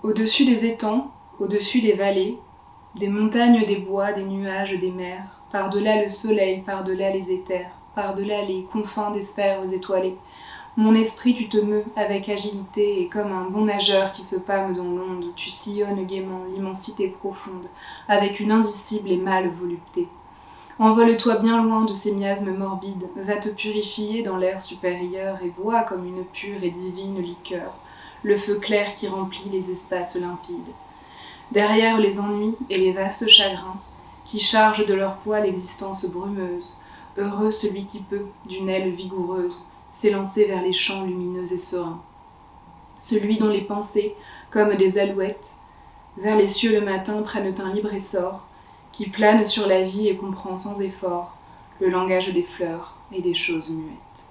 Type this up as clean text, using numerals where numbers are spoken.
Au-dessus des étangs, au-dessus des vallées, des montagnes, des bois, des nuages, des mers, par-delà le soleil, par-delà les éthers, par-delà les confins des sphères étoilées, mon esprit, tu te meus avec agilité, et comme un bon nageur qui se pâme dans l'onde, tu sillonnes gaiement l'immensité profonde, avec une indicible et mâle volupté. Envole-toi bien loin de ces miasmes morbides, va te purifier dans l'air supérieur, et bois comme une pure et divine liqueur, le feu clair qui remplit les espaces limpides. Derrière les ennuis et les vastes chagrins, qui chargent de leur poids l'existence brumeuse, heureux celui qui peut, d'une aile vigoureuse, s'élancer vers les champs lumineux et sereins. Celui dont les pensées, comme des alouettes, vers les cieux le matin prennent un libre essor, qui plane sur la vie et comprend sans effort le langage des fleurs et des choses muettes.